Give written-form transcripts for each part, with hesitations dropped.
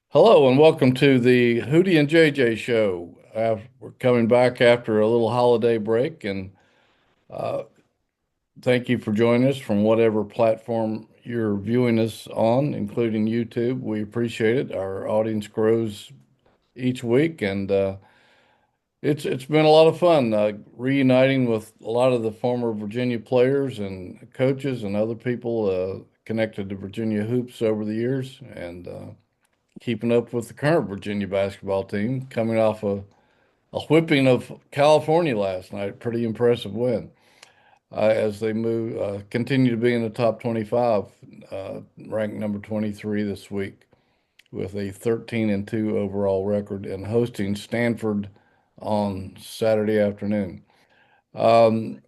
Hello and welcome to the Hootie and JJ Show. We're coming back after a little holiday break, and uh, thank you for joining us from whatever platform you're viewing us on, including YouTube. We appreciate it. Our audience grows each week, and it's been a lot of fun reuniting with a lot of the former Virginia players and coaches and other people connected to Virginia hoops over the years, and keeping up with the current Virginia basketball team coming off a whipping of California last night. Pretty impressive win as they continue to be in the top 25, ranked number 23 this week with a 13-2 overall record and hosting Stanford on Saturday afternoon. Um,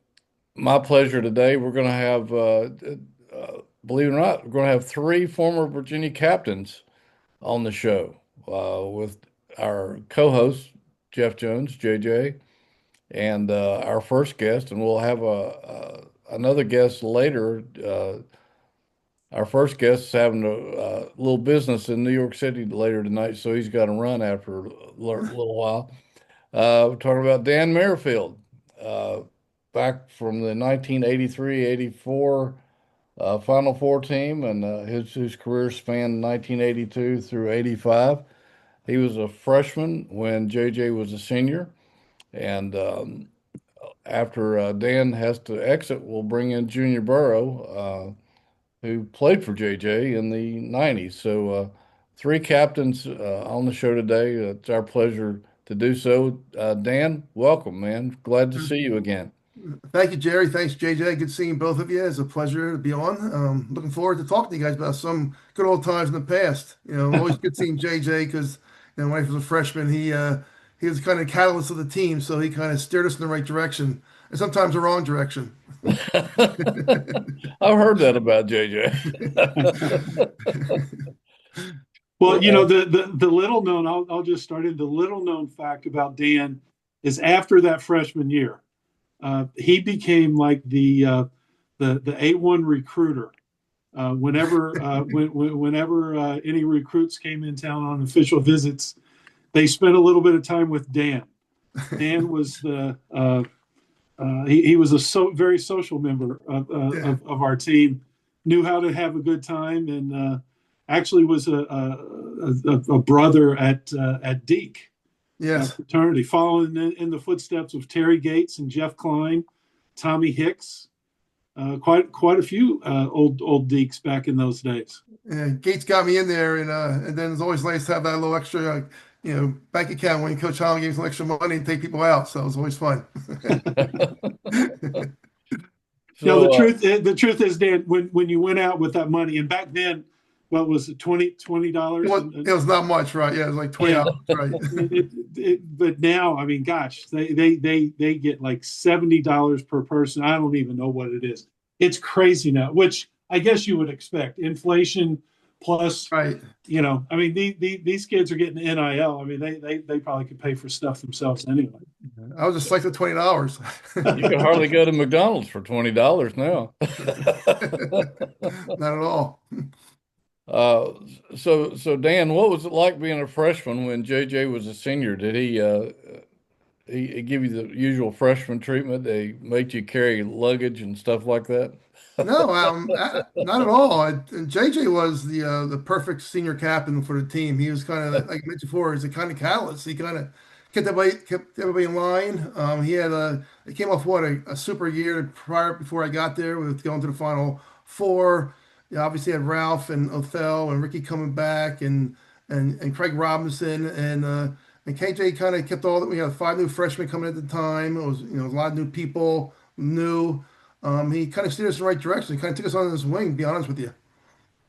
my pleasure today. We're going to have, believe it or not, we're going to have three former Virginia captains on the show with our co-host Jeff Jones, JJ, and our first guest, and we'll have another guest later. Our first guest is having a little business in New York City later tonight, so he's got to run after a little while. We're talking about Dan Merrifield, uh, back from the 1983-84 Final Four team, and his career spanned 1982 through 85. He was a freshman when JJ was a senior, and after Dan has to exit, we'll bring in Junior Burrough, who played for JJ in the 90s. So, three captains on the show today. It's our pleasure to do so. Dan, welcome, man. Glad to see you again. Thank you, Jerry. Thanks, JJ. Good seeing both of you. It's a pleasure to be on. Looking forward to talking to you guys about some good old times in the past. Always good seeing JJ because when he was a freshman, he was kind of the catalyst of the team, so he kind of steered us in the right direction and sometimes the wrong direction. I've heard that about JJ. Well, Well, the little known, I'll just start in. The little known fact about Dan is after that freshman year, he became like the A1 recruiter. Whenever any recruits came in town on official visits, they spent a little bit of time with Dan. Dan was he was very social member Yeah. of our team, knew how to have a good time, and actually was a brother at Deke Yes. fraternity, following in the footsteps of Terry Gates and Jeff Klein, Tommy Hicks, quite a few old Dekes back in those days. Yeah. Gates got me in there, and then it's always nice to have that little extra, bank account when Coach Holland gave some extra money and take people out. So it was always fun. The so truth is, Dan, when you went out with that money, and back then, what was it, $20? It was not much, right? Yeah, it was like Yeah, $20, right? but now, I mean, gosh, they get like $70 per person. I don't even know what it is. It's crazy now, which I guess you would expect. Inflation plus, Right. I mean, these kids are getting NIL. I mean, they probably could pay for stuff themselves anyway. I was just like the $20. you can hardly go to McDonald's for $20 now. Not at all. Uh, so Dan, what was it like being a freshman when JJ was a senior? Did he give you the usual freshman treatment? They made you carry luggage and stuff like that? No, not at all. And JJ was the perfect senior captain for the team. He was kind of like I mentioned before, he's a kind of catalyst. He kind of kept everybody in line. He came off a super year prior before I got there with going to the Final Four. You obviously had Ralph and Othell and Ricky coming back and Craig Robinson and KJ kind of kept all that. We had five new freshmen coming at the time. It was a lot of new people, new. He kind of steered us in the right direction. He kind of took us on his wing, to be honest with you.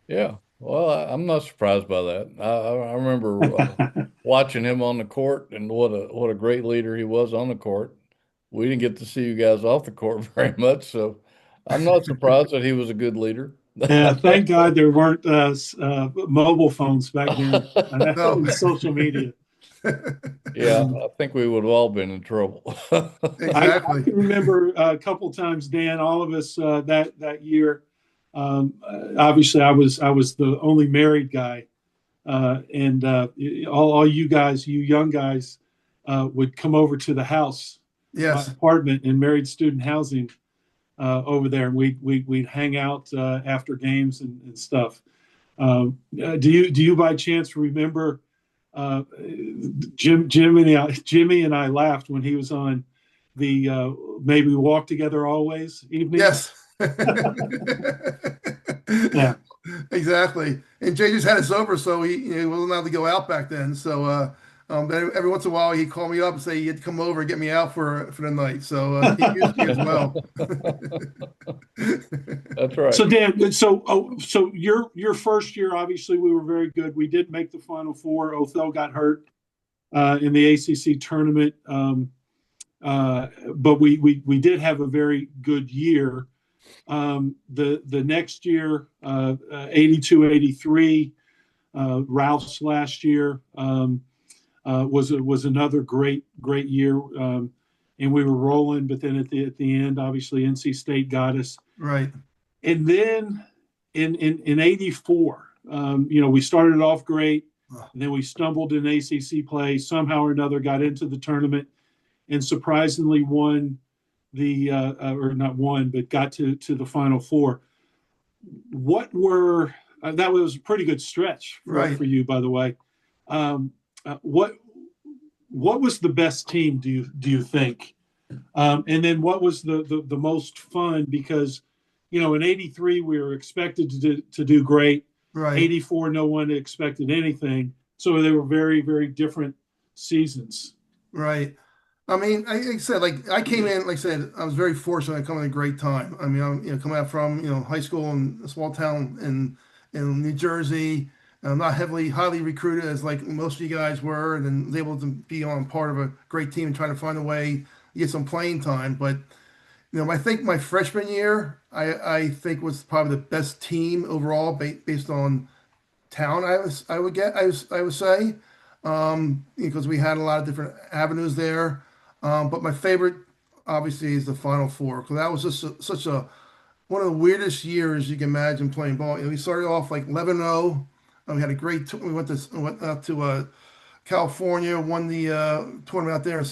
Yeah. Well, I'm not surprised by that. I remember watching him on the court and what a great leader he was on the court. We didn't get to see you guys off the court very much, so I'm not surprised that he was a good leader. Yeah, thank God there weren't mobile phones back then No, and social media. Yeah, I think we would have all been in trouble. I exactly. can remember a couple times, Dan, all of us that year. Obviously, I was the only married guy and all you guys, you young guys, would come over to the house, my Yes. apartment in married student housing over there, and we'd hang out after games and stuff. Do you by chance remember Jimmy and I laughed when he was on the Maybe We Walk Together Always evening? Yes. Yeah. Exactly. And Jay just had us over, so he wasn't allowed to go out back then. So then every once in a while he'd call me up and say he'd come over and get me out for the night. So he used me as well. That's right. So Dan, so your first year, obviously we were very good. We did make the Final Four. Othell got hurt in the ACC tournament, but we did have a very good year. The next year, 82-83, Ralph's last year was another great year, and we were rolling. But then at the end, obviously NC State got us. Right. And then in '84, we started off great, and then we stumbled in ACC play. Somehow or another, got into the tournament, and surprisingly won or not won, but got to the Final Four. What were that was a pretty good stretch for you, by the way. What was the best team? Do you think? And then what was the most fun? Because in '83 we were expected to do great. Right. '84 no one expected anything. So they were very, very different seasons. Right. I mean, like I said, I came in, like I said, I was very fortunate to come in a great time. I mean, I'm coming out from high school in a small town in New Jersey. I'm not highly recruited as like most of you guys were, and then was able to be on part of a great team and trying to find a way to get some playing time. But I think my freshman year, I think was probably the best team overall based on town. I would say because we had a lot of different avenues there. But my favorite, obviously, is the Final Four because that was just such a one of the weirdest years you can imagine playing ball. We started off like 11-0. We had a great. We went out to California, won the tournament out there in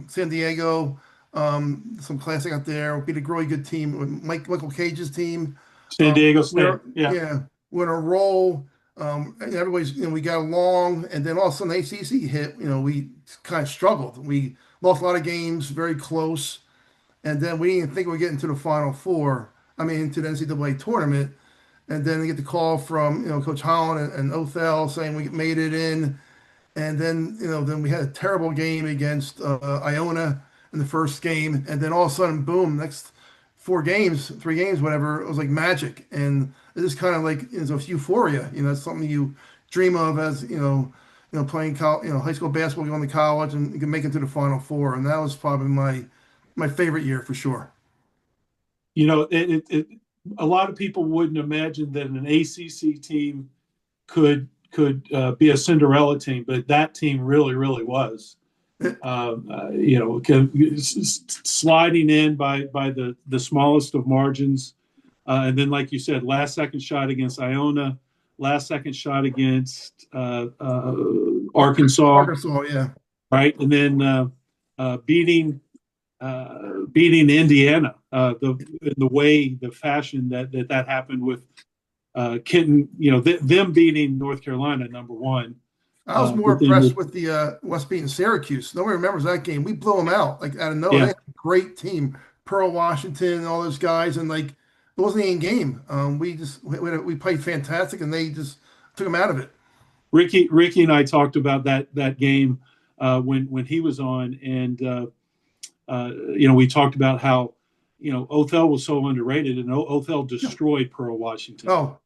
San Diego. Some classic out there. We beat a really good team with Michael Cage's team. San Diego State. Yeah, we're in a roll. And everybody's, we got along, and then all of a sudden ACC hit. We kind of struggled. We lost a lot of games, very close, and then we didn't think we were getting to the Final Four. I mean, into the NCAA tournament, and then we get the call from Coach Holland and Othell saying we made it in, and then we had a terrible game against Iona in the first game, and then all of a sudden, boom, next 3 games, whatever, it was like magic, and it just kind of like it's a euphoria. It's something you dream of as playing high school basketball, going to college, and you can make it to the Final Four, and that was probably my favorite year for sure. A lot of people wouldn't imagine that an ACC team could be a Cinderella team, but that team really, really was. Sliding in by the smallest of margins, and then, like you said, last second shot against Iona, last second shot against Arkansas. Arkansas, yeah. Right, and then beating Indiana, the fashion that happened with Kenton, them beating North Carolina #1. I was more impressed with the West beating Syracuse. Nobody remembers that game. We blew them out like out of nowhere. Yeah. They had a great team, Pearl Washington and all those guys, and like it wasn't even a game. We played fantastic, and they just took them out of it. Ricky and I talked about that game when he was on, and we talked about how Othell was so underrated, and Othell destroyed Pearl Washington. Oh,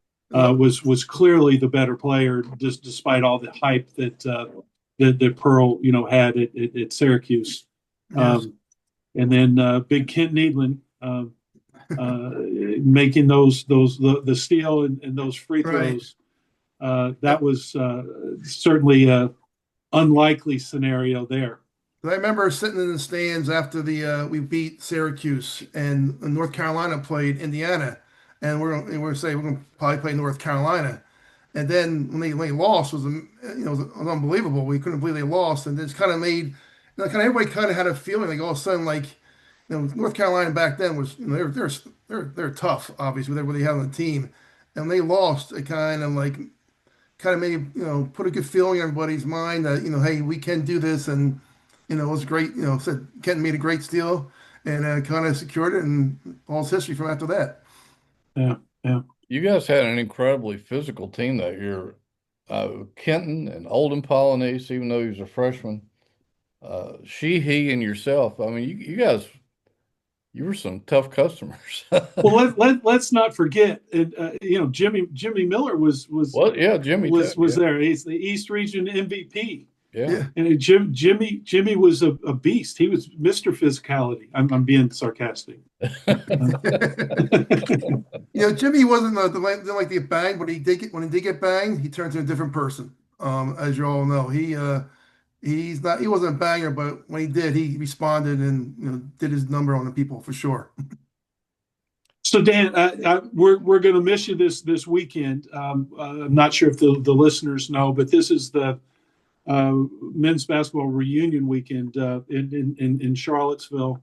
was clearly the better player, just despite all the hype that Pearl had at Syracuse. yes. And then Big Kent Needland making the steal and those free throws. Right. That was certainly a unlikely scenario there. I remember sitting in the stands after we beat Syracuse, and North Carolina played Indiana, and we're going to probably play North Carolina, And then when they lost was was unbelievable. We couldn't believe they lost, and it's kind of made kind of everybody kind of had a feeling like all of a sudden like North Carolina back then was they're tough obviously with everybody they had on the team, and when they lost it kind of made put a good feeling in everybody's mind that hey, we can do this, and it was great. Said Kent made a great steal and kind of secured it, and all's history from after that. Yeah, yeah. You guys had an incredibly physical team that year. Kenton and Olden Polynice, even though he was a freshman, he, and yourself. I mean, you guys, you were some tough customers. Well, let's not forget, Jimmy Miller was Well, yeah, Jimmy was yeah. there. He's the East Region MVP. Yeah. Yeah. And Jimmy was a beast. He was Mr. Physicality. I'm being sarcastic. Jimmy wasn't didn't like to get banged, but when he did get banged, he turned to a different person. As you all know, he wasn't a banger, but when he did, he responded and did his number on the people for sure. So Dan, we're going to miss you this weekend. I'm not sure if the listeners know, but this is the men's basketball reunion weekend in Charlottesville,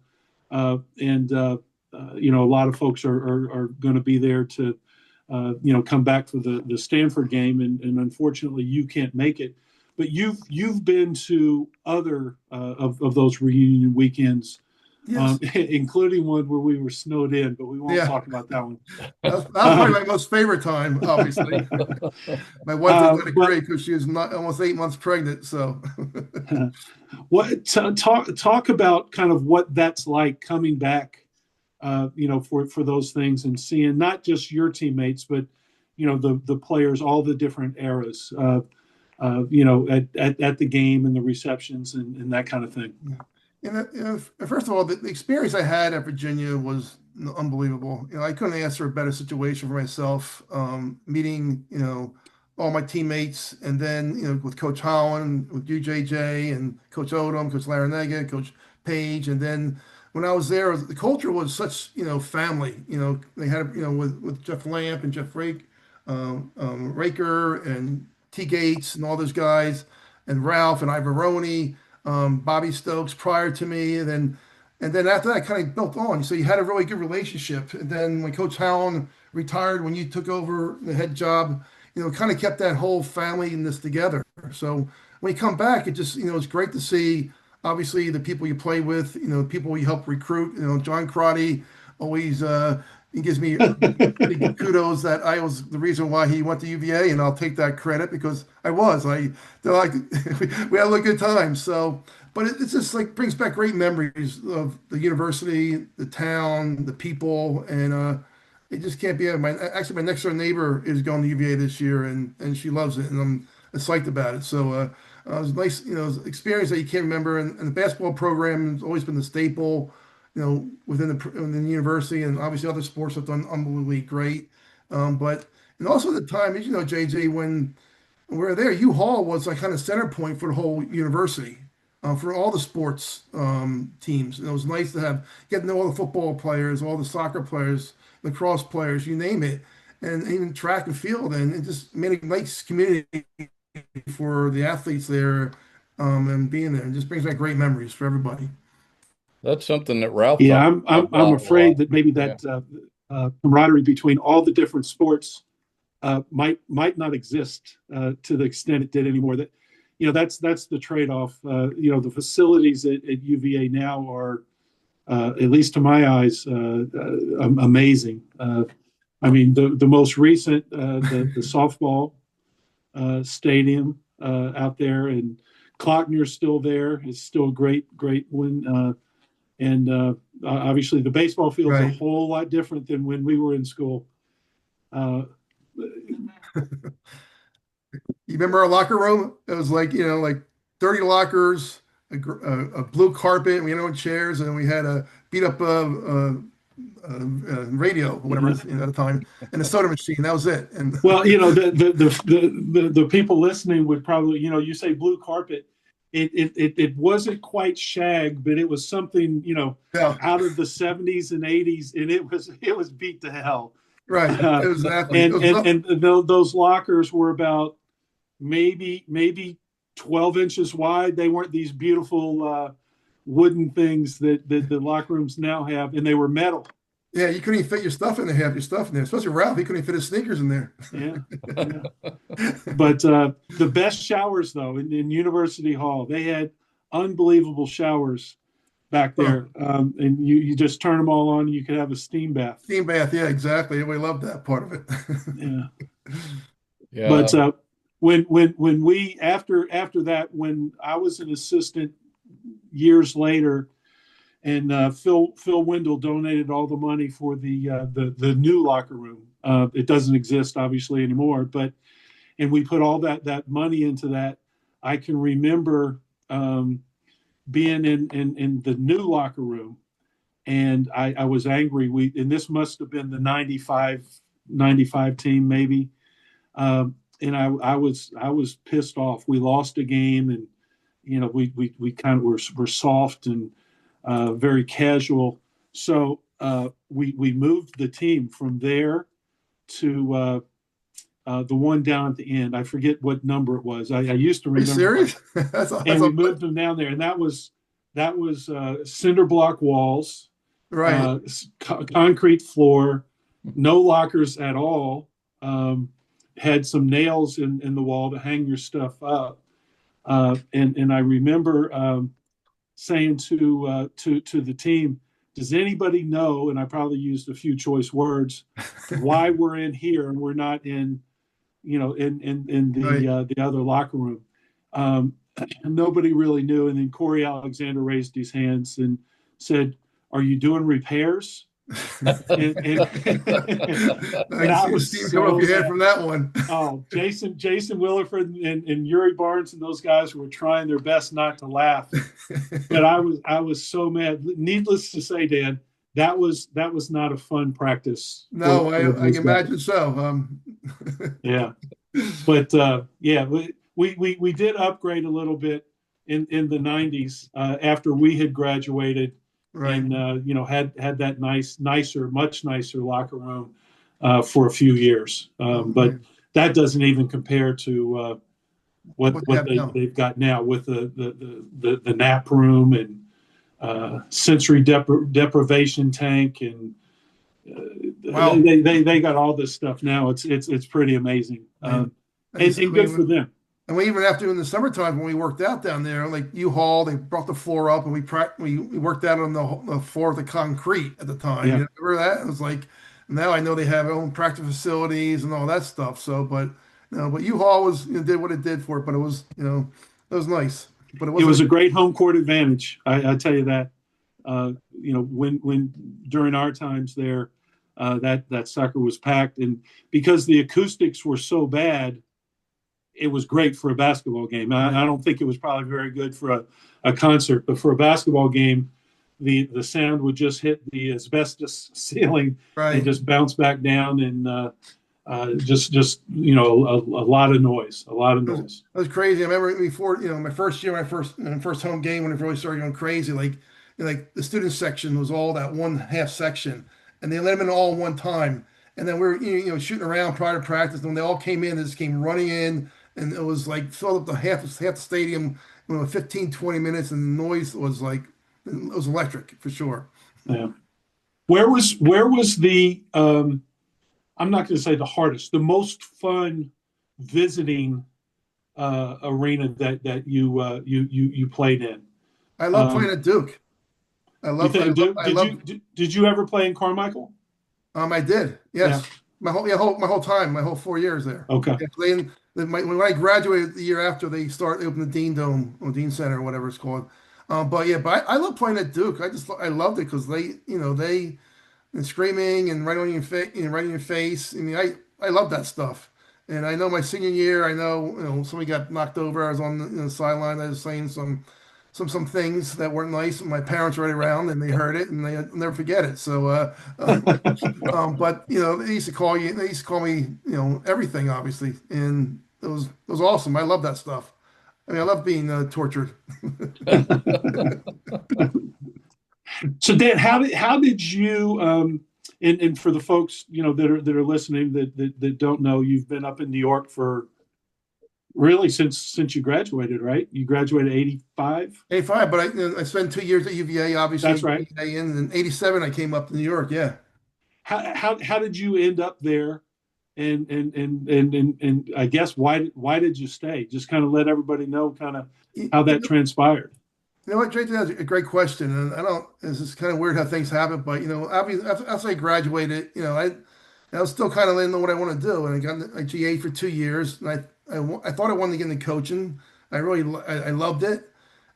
and a lot of folks are going to be there to come back for the Stanford game, and unfortunately you can't make it. But you've been to other of those reunion weekends. Yes. Including one where we were snowed in, but we won't talk about that one. That was probably my most favorite time, obviously. My wife didn't let it great because she was almost 8 months pregnant. So, talk about kind of what that's like coming back, for those things and seeing not just your teammates, but the players, all the different eras, at the game and the receptions and that kind of thing. First of all, the experience I had at Virginia was unbelievable. I couldn't ask for a better situation for myself. Meeting, all my teammates, and then, with Coach Holland, with UJJ, and Coach Odom, Coach Larinaga, Coach Page, and then when I was there, the culture was such, family. They had, with Jeff Lamp and Jeff Raker and T Gates and all those guys, and Ralph and Ivaroni. Bobby Stokes prior to me, and then after that, kind of built on. So you had a really good relationship. And then when Coach Howland retired, when you took over the head job, kind of kept that whole family in this together. So when you come back, it just it's great to see. Obviously, the people you play with, people you help recruit. John Crotty always he gives me kudos that I was the reason why he went to UVA, and I'll take that credit because I was. They're like we had a good time. So, but it's just like brings back great memories of the university, the town, the people, and it just can't be. My next door neighbor is going to UVA this year, and she loves it, and I'm psyched about it. So it was nice, it was an experience that you can't remember, and the basketball program has always been the staple. Within the university, and obviously other sports have done unbelievably great. But and also at the time, as you know, JJ, when we were there, U-Haul was like kind of center point for the whole university, for all the sports teams. And it was nice to get to know all the football players, all the soccer players, lacrosse players, you name it, and even track and field, and it just made a nice community for the athletes there, and being there. It just brings back great memories for everybody. That's something that Ralph Yeah, talked I'm about a afraid lot. that maybe Yeah. that camaraderie between all the different sports might not exist to the extent it did anymore. That that's the trade-off. The facilities at UVA now are, at least to my eyes, amazing. I mean, the most recent, the softball stadium out there, and Klockner's still there. It's still a great one. And obviously, the baseball field's a Right. whole lot different than when we were in school. You remember our locker room? It was like, like 30 lockers, a blue carpet, we had no chairs, and we had a beat up radio, whatever, at the time, and a soda machine. That was it. And Well, the people listening would probably, you say blue carpet. It wasn't quite shag, but it was something, yeah, out of the 70s and 80s, and it was beat to hell. Right. It was an athlete. Those lockers were about maybe 12 inches wide. They weren't these beautiful wooden things that the locker rooms now have, and they were metal. Yeah, you couldn't even fit your stuff in there, have your stuff in there. Especially Ralph, he couldn't even fit his sneakers in there. Yeah, yeah. But the best showers, though, in University Hall, they had unbelievable showers back there. And you just turn them all on, and you could have a steam bath. Steam bath, yeah, exactly. We loved that part of it. Yeah. Yeah. But when we after that, when I was an assistant years later, and Phil Wendell donated all the money for the new locker room. It doesn't exist obviously anymore, and we put all that money into that. I can remember being in the new locker room, and I was angry. And this must have been the 95 team maybe. And I was pissed off. We lost a game, and we kind of were soft and very casual. So we moved the team from there to the one down at the end. I forget what number it was. I used to remember. Are you serious? That's and we moved them down there, and that was cinder block walls, right? Concrete floor, no lockers at all. Had some nails in the wall to hang your stuff up. And I remember saying to the team, does anybody know, and I probably used a few choice words, why we're in here and we're not in the other locker room? Nobody really knew. And then Corey Alexander raised his hands and said, "Are you doing repairs?" and I was steam coming up your head from that one. Oh, Jason Williford and Yuri Barnes and those guys were trying their best not to laugh, but I was so mad. Needless to say, Dan, that was not a fun practice. No, I can imagine so. Yeah, but yeah, we did upgrade a little bit in the 90s after we had graduated. Right. And had that much nicer locker room for a few years, but that doesn't even compare to what they've got now with the nap room and sensory deprivation tank, and wow. they got all this stuff now. It's pretty amazing, and good for them. And we even after in the summertime when we worked out down there, like U-Haul, they brought the floor up and we worked out on the floor of the concrete at the time. Yeah. You remember that? It was like, now I know they have their own practice facilities and all that stuff. So, but U-Haul did what it did for it. But it was it was nice. But it was a great home court advantage. I tell you that. When during our times there, that sucker was packed, and because the acoustics were so bad, it was great for a basketball game. I don't think it was probably very good for a concert, but for a basketball game, the sound would just hit the asbestos ceiling and just bounce back down, and just a lot of noise. A lot of noise. That was crazy. I remember before my first year, my first home game when it really started going crazy. Like the student section was all that one half section, and they let them in all one time. And then we were shooting around prior to practice. And when they all came in, they just came running in. And it was like filled up the half the stadium in 15, 20 minutes, and the noise was like it was electric for sure. Yeah. Where was the I'm not going to say the hardest, the most fun visiting arena that you played in? I love playing at Duke. Did you ever play in Carmichael? I did. Yes. Yeah. My whole time, my whole 4 years there. Okay. Yeah, when I graduated the year after, they opened the Dean Dome or Dean Center or whatever it's called. But I love playing at Duke. I loved it because they and screaming and right on your face. I mean, I love that stuff. And I know my senior year, somebody got knocked over. I was on the sideline. I was saying some things that weren't nice. My parents were right around and they heard it and they'll never forget it. So, but they used to call me, everything obviously. And it was awesome. I love that stuff. I mean, I love being tortured. So Dan, how did you, and for the folks, that are listening that don't know, you've been up in New York for really since you graduated, right? You graduated 85. 85, but I spent 2 years at UVA, obviously, That's right. and in 87 I came up to New York. Yeah. How did you end up there? And I guess why did you stay? Just kind of let everybody know kind of You how that transpired. know what, Jay, that's a great question. And I don't, it's just kind of weird how things happen, but, obviously, after I graduated, I was still kind of didn't know what I want to do. And I got a GA for 2 years. And I thought I wanted to get into coaching. I loved it.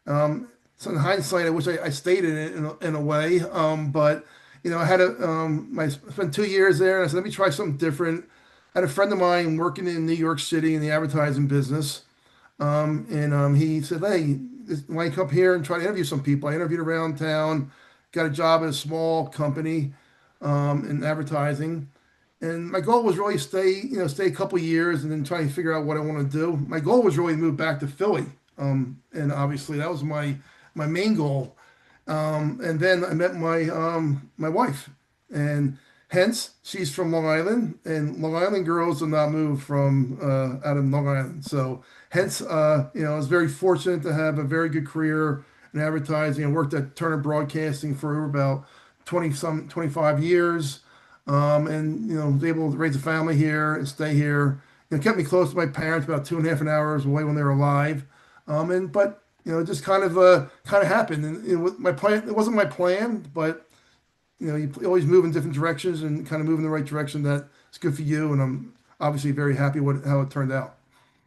So in hindsight, I wish I stayed in it in a way. But I had I spent 2 years there, and I said, let me try something different. I had a friend of mine working in New York City in the advertising business, and he said, hey, why don't you come up here and try to interview some people? I interviewed around town, got a job at a small company in advertising. And my goal was really stay a couple years and then try to figure out what I want to do. My goal was really to move back to Philly. And obviously that was my main goal. And then I met my wife, and hence she's from Long Island, and Long Island girls do not move from out of Long Island. So hence, I was very fortunate to have a very good career in advertising. I worked at Turner Broadcasting for about 25 years, and was able to raise a family here and stay here. It kept me close to my parents, about 2.5 hours away when they were alive. And but it just kind of happened. And my plan, it wasn't my plan, but you always move in different directions and kind of move in the right direction that's good for you. And I'm obviously very happy how it turned out.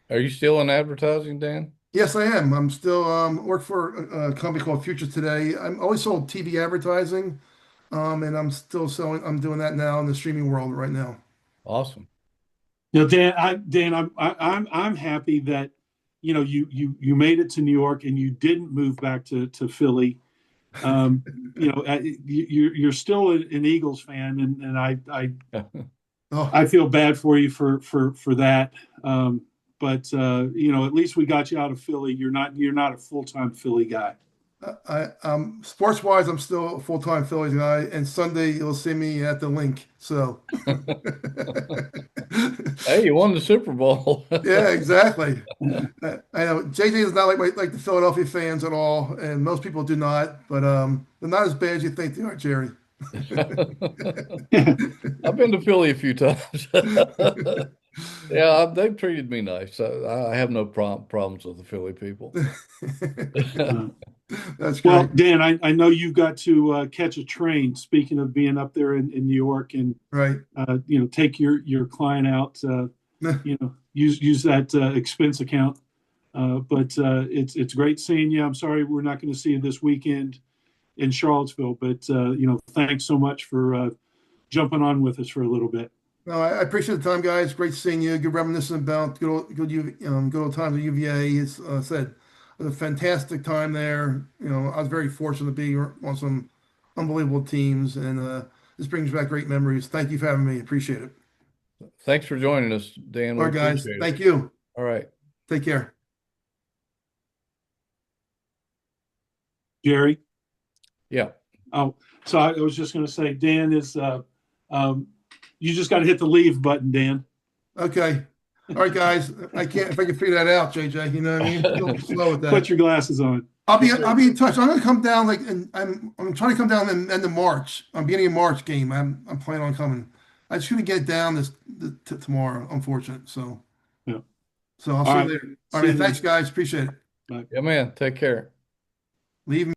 Are you still in advertising, Dan? Yes, I am. I'm still work for a company called Future Today. I'm always sold TV advertising, and I'm still selling. I'm doing that now in the streaming world right now. Awesome. Dan, I'm happy that you made it to New York and you didn't move back to Philly. You're still an Eagles fan, and Oh, I feel bad for you for that. But at least we got you out of Philly. You're not a full-time Philly guy. sports wise, I'm still a full time Phillies guy, and Sunday you'll see me at the link. So, Hey, you won the Super Bowl. yeah, exactly. I know JJ is not like the Philadelphia fans at all, and most people do not. But they're not as bad as you think they are, Jerry. I've been to Philly a few times. Yeah, they've treated me nice. I have no problems with the Philly people. That's Well, great. Dan, I know you got to catch a train. Speaking of being up there in New York, and Right. take your client out. Use that expense account. But it's great seeing you. I'm sorry we're not going to see you this weekend in Charlottesville, but thanks so much for jumping on with us for a little bit. No, I appreciate the time, guys. Great seeing you. Good reminiscing about good old times at UVA. It's said it was a fantastic time there. I was very fortunate to be on some unbelievable teams, and this brings back great memories. Thank you for having me. Appreciate it. Thanks for joining us, Dan. All We right, guys. appreciate it. Thank you. All right. Take care. Jerry. Yeah. Oh, so I was just going to say, Dan is. You just got to hit the leave button, Dan. Okay. All right, guys. I can't if I can figure that out, JJ. You know what I mean? Don't be slow with that. Put your glasses on. I'll be in touch. I'm gonna come down and I'm trying to come down in end of March. Beginning of March game. I'm planning on coming. I just gonna get down tomorrow. Unfortunate. So Yeah. I'll All see you right. later. See All right. you Thanks, then. guys. Appreciate it. Bye. Yeah, man. Take care. Leave me.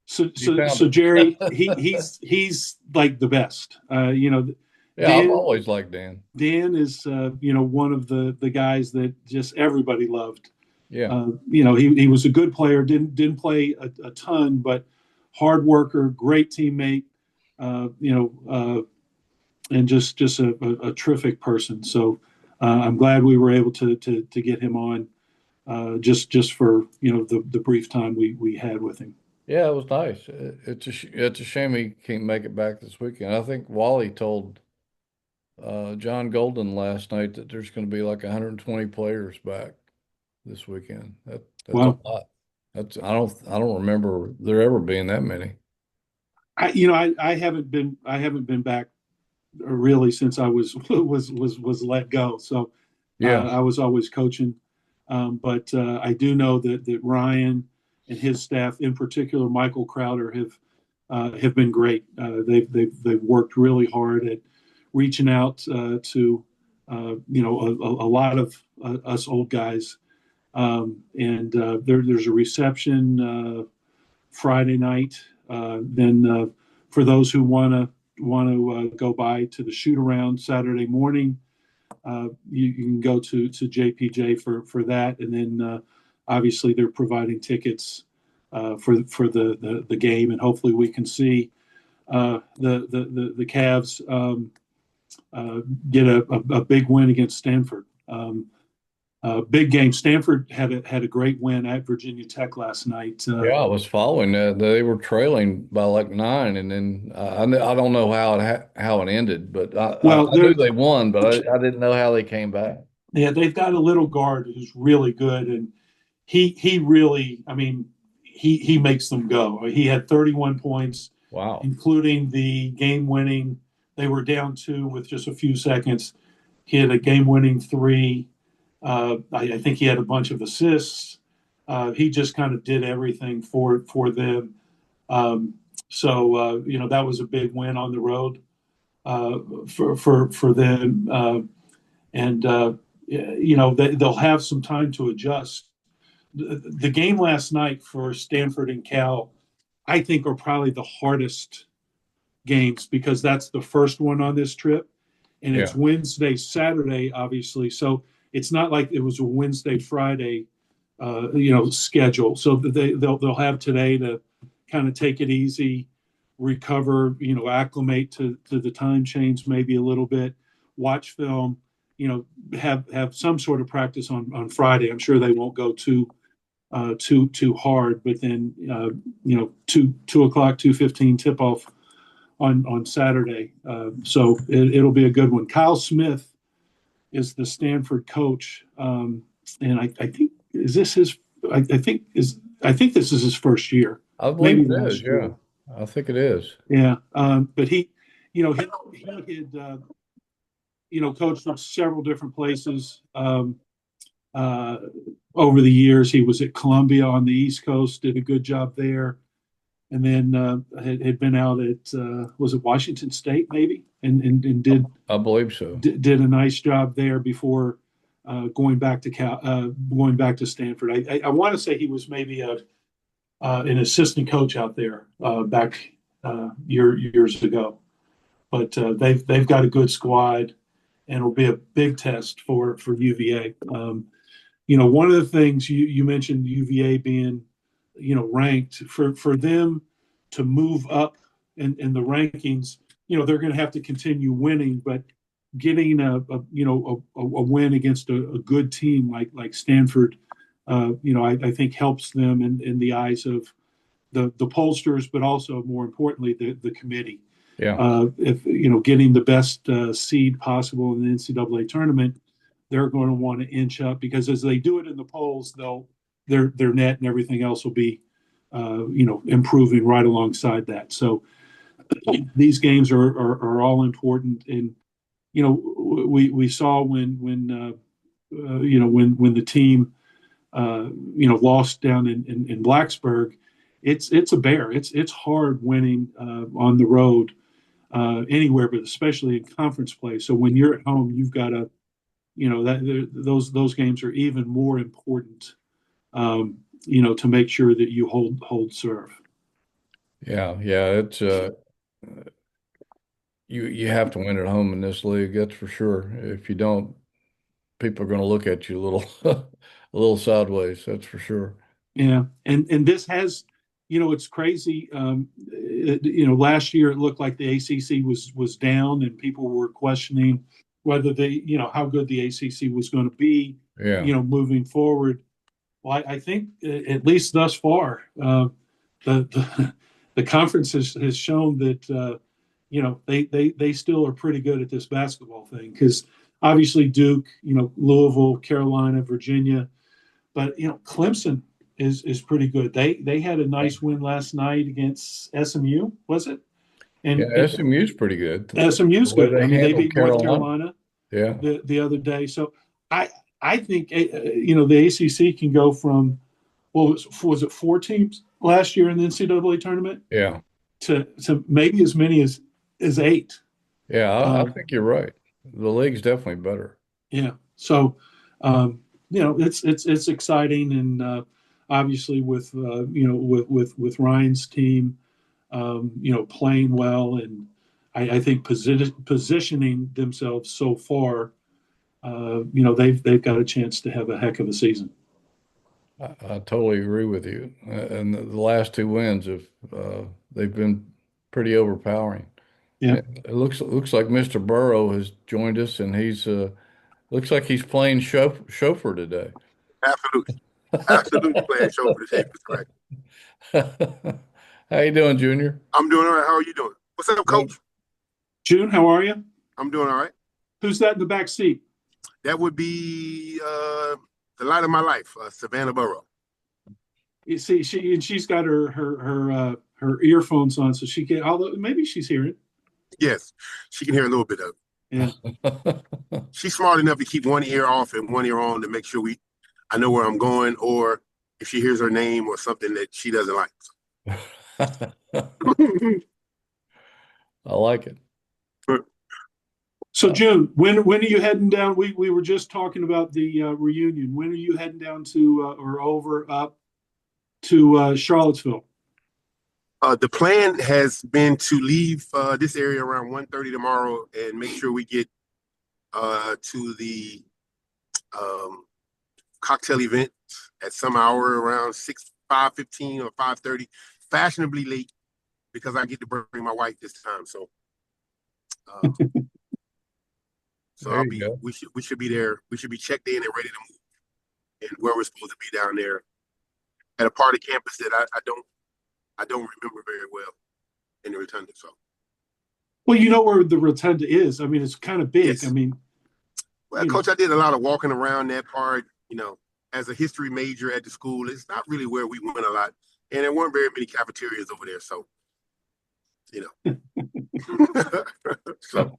So You found so it. Jerry, he's like the best. Yeah, I've Dan always liked Dan. Dan is one of the guys that just everybody loved. Yeah. He was a good player. Didn't play a ton, but hard worker, great teammate. And just a terrific person. So I'm glad we were able to get him on just for the brief time we had with him. Yeah, it was nice. It's a shame he can't make it back this weekend. I think Wally told John Golden last night that there's going to be like 120 players back this weekend. That's a Wow. lot. I don't remember there ever being that many. I haven't been back really since I was was let go. So Yeah. I was always coaching, but I do know that Ryan and his staff, in particular Michael Crowder, have been great. They've worked really hard at reaching out to a lot of us old guys, and there's a reception Friday night. Then for those who want to go by to the shoot around Saturday morning, you can go to JPJ for that, and then obviously they're providing tickets for the game, and hopefully we can see the Cavs get a big win against Stanford. Big game. Stanford had a great win at Virginia Tech last night. Yeah, I was following that. They were trailing by like 9, and then I don't know how it ended, but Well, I knew they won, but I didn't know how they came back. yeah, they've got a little guard who's really good, and he really, I mean, he makes them go. He had 31 points, Wow. including the game winning. They were down 2 with just a few seconds. He had a game winning 3. I think he had a bunch of assists. He just kind of did everything for them. So that was a big win on the road for them, and they'll have some time to adjust. The game last night for Stanford and Cal, I think, are probably the hardest games because that's the first one on this trip, and it's Yeah. Wednesday, Saturday, obviously. So it's not like it was a Wednesday, Friday, schedule. So they'll have today to kind of take it easy, recover, acclimate to the time change maybe a little bit, watch film, have some sort of practice on Friday. I'm sure they won't go too hard, but then 2 o'clock, 2:15 tip off on Saturday. So it'll be a good one. Kyle Smith is the Stanford coach, and I think is this his? I think this is his first year. I believe Maybe it is. last Yeah. year. I think it is. Yeah, but he had coached from several different places uh, over the years. He was at Columbia on the East Coast, did a good job there, and then had been out at was it Washington State maybe, and I believe so. did a nice job there before going back to Stanford. I want to say he was maybe an assistant coach out there back years ago. But they've got a good squad, and it'll be a big test for UVA. One of the things you mentioned UVA being ranked for them to move up in the rankings. They're going to have to continue winning, but getting a win against a good team like Stanford, I think helps them in the eyes of the pollsters, but also more importantly the committee. Yeah. If getting the best seed possible in the NCAA tournament, they're going to want to inch up because as they do it in the polls, their net and everything else will be improving right alongside that. So these games are all important, and we saw when the team lost down in Blacksburg. It's a bear. It's hard winning on the road anywhere, but especially in conference play. So when you're at home, you've got to those games are even more important. To make sure that you hold serve. Yeah. Yeah. It's you have to win at home in this league, that's for sure. If you don't, people are going to look at you a little a little sideways, that's for sure. Yeah, and this has, it's crazy. Last year it looked like the ACC was down, and people were questioning whether how good the ACC was going to be, Yeah. moving forward. Well, I think at least thus far, the conference has shown that they still are pretty good at this basketball thing because obviously Duke, Louisville, Carolina, Virginia, but Clemson is pretty good. They had a nice win last night against SMU, was it? And, Yeah, SMU's pretty good. SMU's The way good. I mean, they handled beat North Carolina Yeah. the other day. So I think the ACC can go from, well, was it 4 teams last year in the NCAA tournament Yeah. to maybe as many as 8. Yeah, I think you're right. The league's definitely better. Yeah. So, it's exciting, and obviously with with Ryan's team, playing well, and I think positioning themselves so far, they've got a chance to have a heck of a season. I totally agree with you. And the last 2 wins have they've been pretty overpowering. Yeah. It looks like Mr. Burrough has joined us, and he's looks like he's playing chauffeur today. Absolutely. Absolutely playing show for the team. That's correct. How you doing, Junior? I'm doing all right. How are you doing? What's up, Coach? June, how are you? I'm doing all right. Who's that in the back seat? That would be the light of my life, Savannah Burrough. You see, she's got her earphones on, so she can. Although maybe she's hearing. Yes, she can hear a little bit of it. Yeah. She's smart enough to keep one ear off and one ear on to make sure I know where I'm going, or if she hears her name or something that she doesn't like. I like it. So June, when are you heading down? We were just talking about the reunion. When are you heading down to or up to Charlottesville? The plan has been to leave this area around 1:30 tomorrow and make sure we get to the cocktail event at some hour around 5:15 or 5:30, fashionably late, because I get to bring my wife this time. So, we should be there. We should be checked in and ready to move, and where we're supposed to be down there at a part of campus that I don't remember very well in the rotunda. So, well, you know where the rotunda is. I mean, it's kind of big. Yes. I mean, well, Coach, I did a lot of walking around that part. As a history major at the school, it's not really where we went a lot, and there weren't very many cafeterias over there. So, so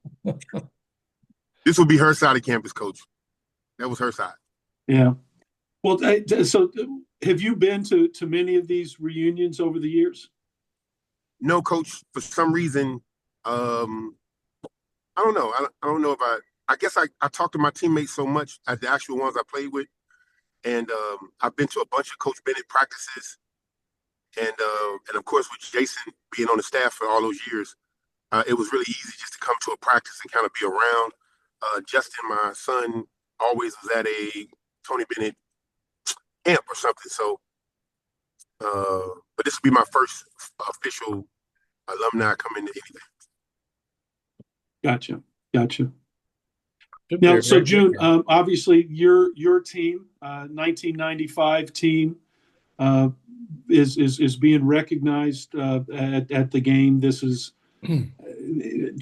this will be her side of campus, Coach. That was her side. Yeah. Well, so have you been to many of these reunions over the years? No, Coach. For some reason, I don't know. I don't know if I guess I talked to my teammates so much at the actual ones I played with. And I've been to a bunch of Coach Bennett practices, and of course with Jason being on the staff for all those years, it was really easy just to come to a practice and kind of be around. Justin, my son, always was at a Tony Bennett camp or something. So, but this will be my first official alumni coming to anything. Gotcha. Now, so June, obviously your team, 1995 team, is being recognized at the game. This is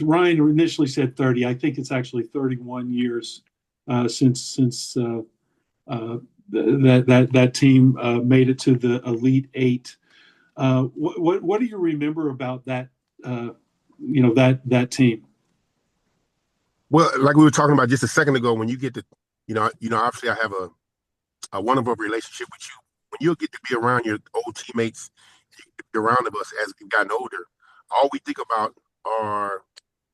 Ryan initially said 30. I think it's actually 31 years since that team made it to the Elite Eight. What do you remember about that? That team. Well, like we were talking about just a second ago, when you get to, obviously I have a wonderful relationship with you. When you get to be around your old teammates, be around of us as we've gotten older, all we think about are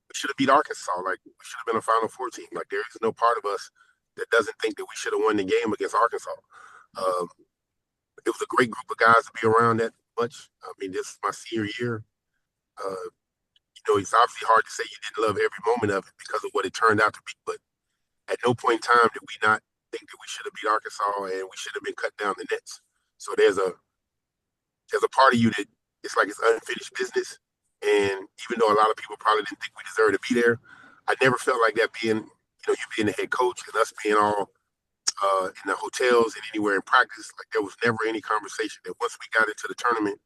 we should have beat Arkansas. Like, we should have been a Final Four team. Like, there is no part of us that doesn't think that we should have won the game against Arkansas. It was a great group of guys to be around that much. I mean, this is my senior year. It's obviously hard to say you didn't love every moment of it because of what it turned out to be. But at no point in time did we not think that we should have beat Arkansas and we should have been cut down the nets. So there's a part of you that it's like it's unfinished business. And even though a lot of people probably didn't think we deserved to be there, I never felt like that being, you being the head coach and us being all in the hotels and anywhere in practice. Like, there was never any conversation that once we got into the tournament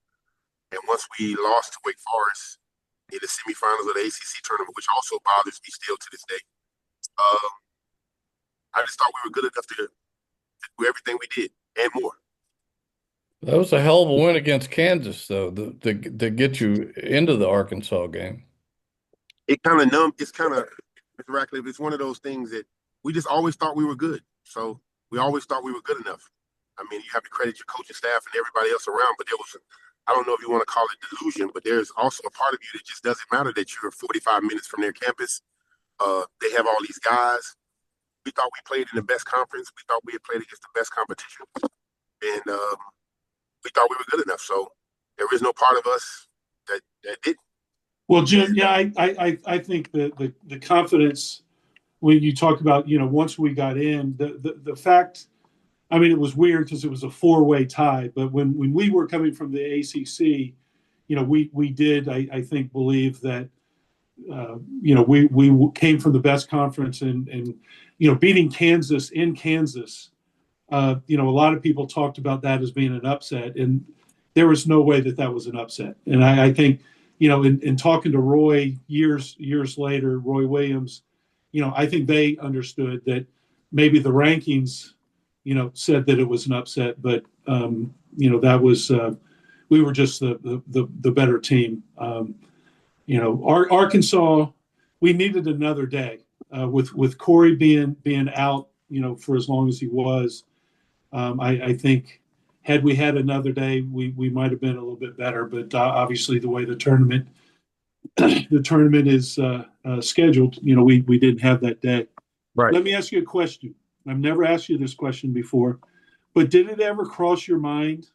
and once we lost to Wake Forest in the semifinals of the ACC tournament, which also bothers me still to this day, I just thought we were good enough to do everything we did and more. That was a hell of a win against Kansas, though, to get you into the Arkansas game. It kind of numb. It's kind of, Mr. Ratcliffe, it's one of those things that we just always thought we were good. So we always thought we were good enough. I mean, you have to credit your coaching staff and everybody else around, but there was, I don't know if you want to call it delusion, but there's also a part of you that just doesn't matter that you're 45 minutes from their campus. They have all these guys. We thought we played in the best conference. We thought we had played against the best competition. And we thought we were good enough. So there is no part of us that didn't. Well, Jim, yeah, I think the confidence when you talk about, once we got in, the fact, I mean, it was weird because it was a four-way tie, but when we were coming from the ACC, we did, I think, believe that, we came from the best conference and beating Kansas in Kansas. A lot of people talked about that as being an upset, and there was no way that was an upset. And I think, in talking to Roy years later, Roy Williams, I think they understood that maybe the rankings, said that it was an upset, but that was we were just the better team. Arkansas, we needed another day with Corey being out, for as long as he was. I think had we had another day, we might have been a little bit better. But obviously, the way the tournament is scheduled, we didn't have that day. Right. Let me ask you a question. I've never asked you this question before, but did it ever cross your mind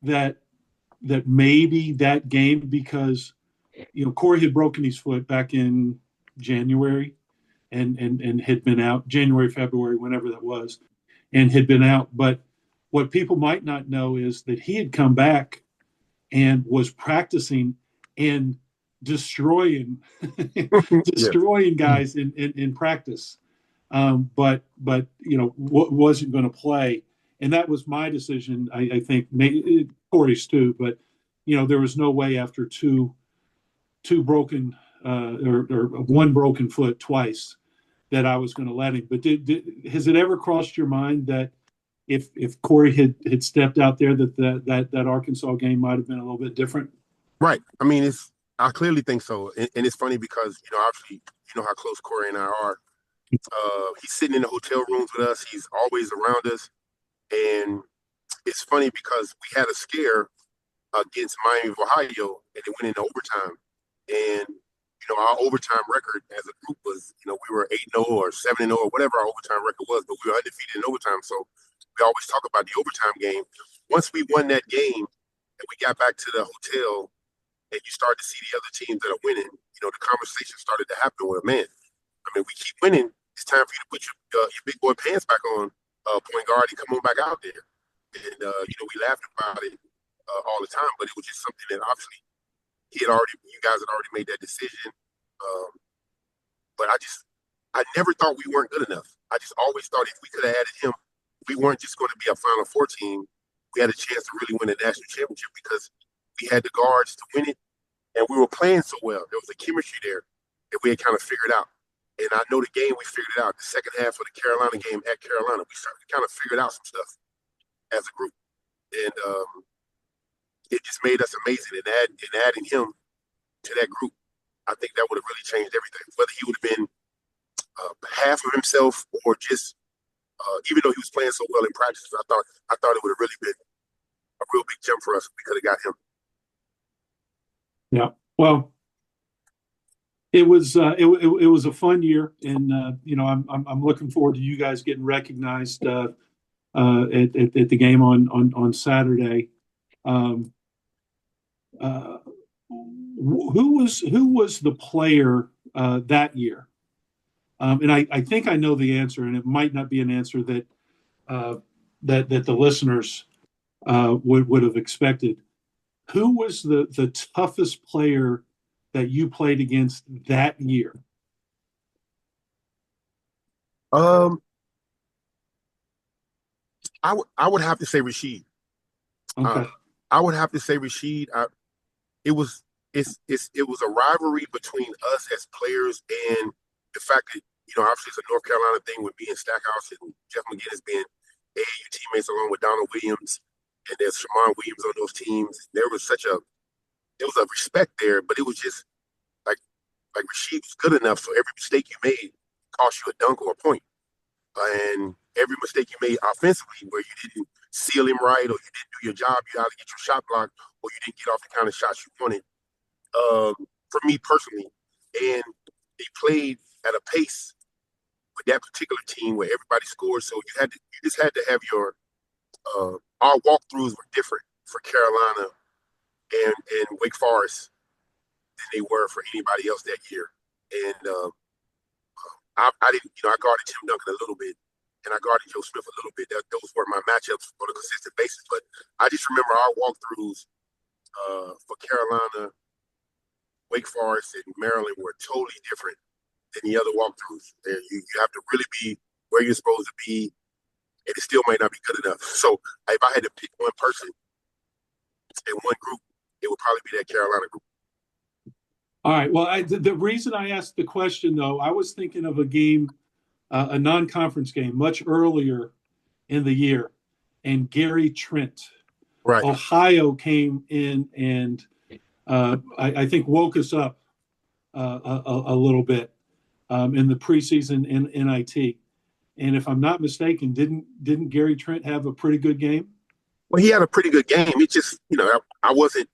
that maybe that game, because Corey had broken his foot back in January and had been out January, February, whenever that was, and had been out. But what people might not know is that he had come back and was practicing and destroying guys in practice. But wasn't going to play. And that was my decision. I think maybe Corey's too, but there was no way after two broken or one broken foot twice that I was going to let him. But has it ever crossed your mind that if Corey had stepped out there, that Arkansas game might have been a little bit different? Right. I mean, I clearly think so. And it's funny because, obviously, how close Corey and I are. He's sitting in the hotel rooms with us. He's always around us. And it's funny because we had a scare against Miami of Ohio, and it went into overtime. And, our overtime record as a group was, we were 8-0 or 7-0 or whatever our overtime record was, but we were undefeated in overtime. So we always talk about the overtime game. Once we won that game and we got back to the hotel and you start to see the other teams that are winning, the conversation started to happen where, man, I mean, we keep winning. It's time for you to put your big boy pants back on, point guard, and come on back out there. And, we laughed about it all the time, but it was just something that obviously you guys had already made that decision. But I never thought we weren't good enough. I just always thought if we could have added him, we weren't just going to be a Final Four team. We had a chance to really win a national championship because we had the guards to win it, and we were playing so well. There was a chemistry there that we had kind of figured out. And I know the game we figured it out. The second half of the Carolina game at Carolina, we kind of figured out some stuff as a group. And it just made us amazing. And adding him to that group, I think that would have really changed everything. Whether he would have been half of himself or just, even though he was playing so well in practice, I thought it would have really been a real big jump for us if we could have got him. Yeah. Well, it was a fun year, and I'm looking forward to you guys getting recognized at the game on Saturday. Who was the player that year? And I think I know the answer, and it might not be an answer that the listeners would have expected. Who was the toughest player that you played against that year? I would have to say Rashid. Okay. I would have to say Rashid. It was a rivalry between us as players and the fact that obviously it's a North Carolina thing with me and Stackhouse and Jeff McGinnis being AAU teammates along with Donald Williams and there's Shamon Williams on those teams. There was it was a respect there, but it was just like Rasheed was good enough, so every mistake you made cost you a dunk or a point. And every mistake you made offensively, where you didn't seal him right, or you didn't do your job, you had to get your shot blocked, or you didn't get off the kind of shots you wanted. For me personally, and they played at a pace with that particular team where everybody scored. So you just had to have your our walkthroughs were different for Carolina and Wake Forest than they were for anybody else that year. And I didn't, I guarded Tim Duncan a little bit, and I guarded Joe Smith a little bit. Those were my matchups on a consistent basis. But I just remember our walkthroughs for Carolina, Wake Forest, and Maryland were totally different than the other walkthroughs. And you have to really be where you're supposed to be, and it still might not be good enough. So if I had to pick one person in one group, it would probably be that Carolina group. All right. Well, the reason I asked the question, though, I was thinking of a game, a non-conference game, much earlier in the year, and Gary Trent, Right. Ohio, came in and I think woke us up a little bit in the preseason in NIT. And if I'm not mistaken, didn't Gary Trent have a pretty good game? Well, he had a pretty good game. It just, I wasn't.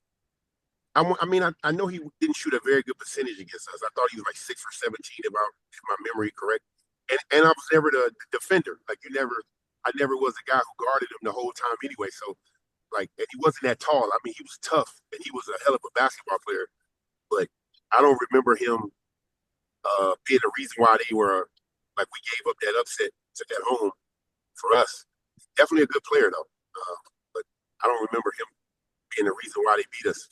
I know he didn't shoot a very good percentage against us. I thought he was like 6 for 17, if my memory correct. And I was never the defender. Like I never was the guy who guarded him the whole time anyway. So, and he wasn't that tall. I mean, he was tough, and he was a hell of a basketball player. But I don't remember him being the reason why they were we gave up that upset at home for us. Definitely a good player though, but I don't remember him being the reason why they beat us.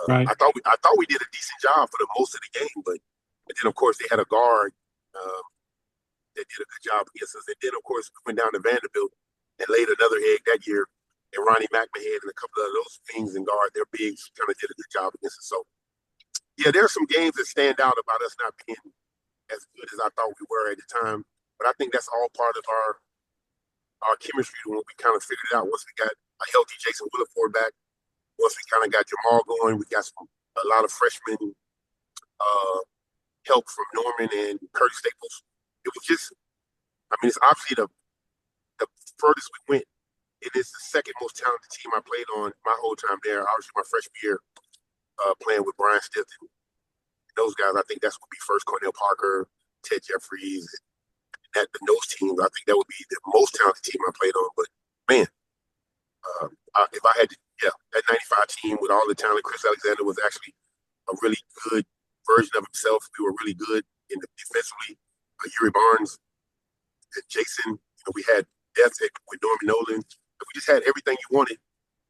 Right. I thought we did a decent job for the most of the game, but then of course they had a guard that did a good job against us. And then of course we went down to Vanderbilt and laid another egg that year. And Ronnie McMahon and a couple of those wings and guard, their bigs kind of did a good job against us. So yeah, there are some games that stand out about us not being as good as I thought we were at the time. But I think that's all part of our chemistry when we kind of figured it out. Once we got a healthy Jason Williford back, once we kind of got Jamal going, we got a lot of freshman help from Norman and Curtis Staples. It was just, it's obviously the furthest we went. It is the second most talented team I played on my whole time there. Obviously, my freshman year playing with Brian Stifton. Those guys, I think that's going to be first Cornell Parker, Ted Jeffries, and those teams. I think that would be the most talented team I played on. But, man, if I had to, that 95 team with all the talent, Chris Alexander was actually a really good version of himself. We were really good defensively. Yuri Barnes and Jason, we had depth with Norman Nolan. We just had everything you wanted.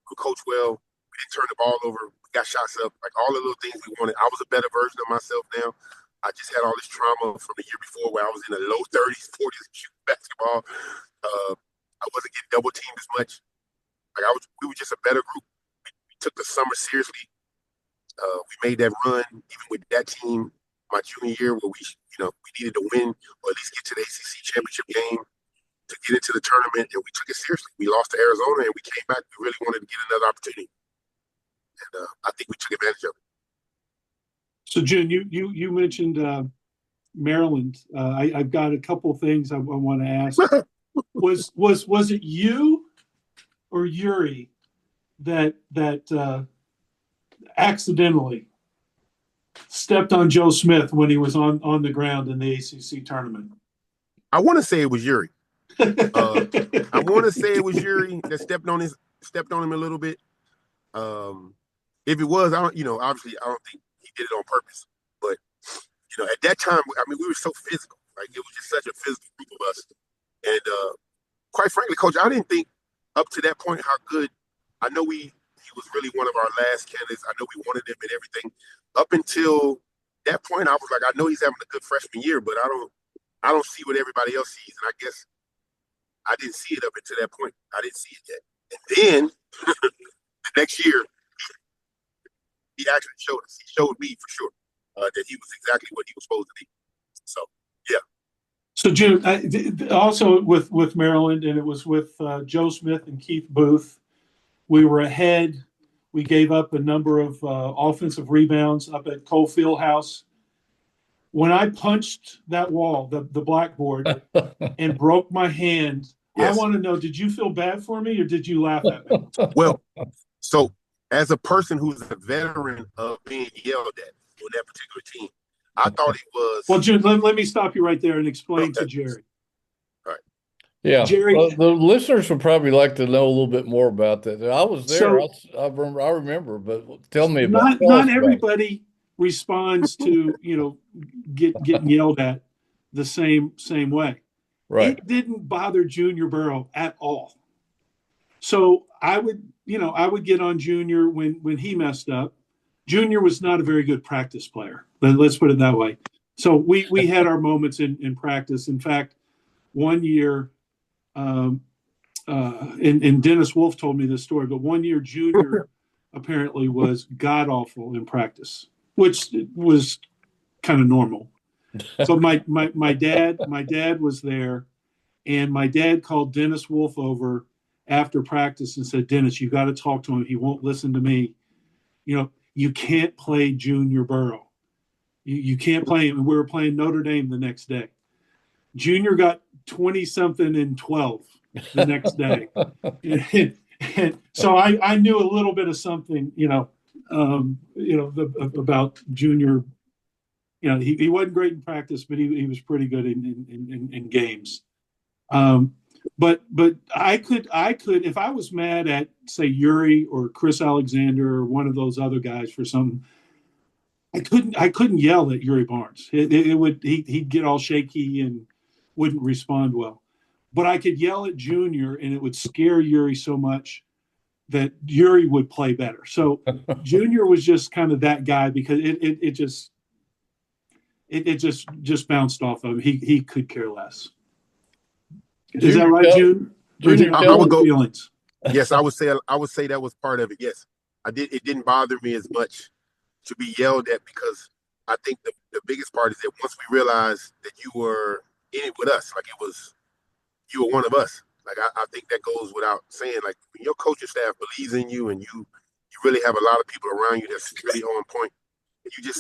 We coached well. We didn't turn the ball over. We got shots up. All the little things we wanted. I was a better version of myself now. I just had all this trauma from the year before where I was in the low 30s, 40s shooting basketball. I wasn't getting double teamed as much. We were just a better group. We took the summer seriously. We made that run even with that team my junior year where we needed to win or at least get to the ACC championship game to get into the tournament, and we took it seriously. We lost to Arizona, and we came back. We really wanted to get another opportunity, and I think we took advantage of it. So, June, you mentioned Maryland. I've got a couple things I want to ask. Was it you or Yuri that accidentally stepped on Joe Smith when he was on the ground in the ACC tournament? I want to say it was Yuri. I want to say it was Yuri that stepped on him a little bit. If it was, obviously I don't think he did it on purpose. But at that time, we were so physical. It was just such a physical group of us. And quite frankly, Coach, I didn't think up to that point how good. I know he was really one of our last candidates. I know we wanted him and everything. Up until that point, I was like, I know he's having a good freshman year, but I don't see what everybody else sees. And I guess I didn't see it up until that point. I didn't see it yet. And then the next year, he actually showed us. He showed me for sure that he was exactly what he was supposed to be. So, yeah. So, June, also with Maryland, and it was with Joe Smith and Keith Booth. We were ahead. We gave up a number of offensive rebounds up at Cole Fieldhouse. When I punched that wall, the blackboard, and broke my hand, I Yes. want to know, did you feel bad for me or did you laugh at me? Well, so as a person who's a veteran of being yelled at on that particular team, I thought it was. Well, June, let me stop you right there and explain Okay. to Jerry. All right. Yeah, Jerry- the listeners would probably like to know a little bit more about that. I was there. So- I remember, but tell me about. Tell Not us about it. everybody responds to getting yelled at the same way. Right. It didn't bother Junior Burrough at all. So I would get on Junior when he messed up. Junior was not a very good practice player. Let's put it that way. So we had our moments in practice. In fact, one year, and Dennis Wolf told me this story, but one year Junior apparently was god awful in practice, which was kind of normal. So my dad was there, and my dad called Dennis Wolf over after practice and said, "Dennis, you got to talk to him. He won't listen to me. You can't play Junior Burrough. You can't play him." And we were playing Notre Dame the next day. Junior got 20-something and 12 the next day. and so I knew a little bit of something, about Junior. He wasn't great in practice, but he was pretty good in games. But I could, if I was mad at, say, Yuri or Chris Alexander or one of those other guys for something, I couldn't yell at Yuri Barnes. He'd get all shaky and wouldn't respond well. But I could yell at Junior, and it would scare Yuri so much that Yuri would play better. So Junior was just kind of that guy because it just bounced off of him. He could care less. Is that right, June? Junior, I would go. Feelings? Yes, I would say that was part of it. Yes, it didn't bother me as much to be yelled at because I think the biggest part is that once we realized that you were in it with us, like you were one of us. Like I think that goes without saying. Like when your coaching staff believes in you and you really have a lot of people around you that's really on point. And you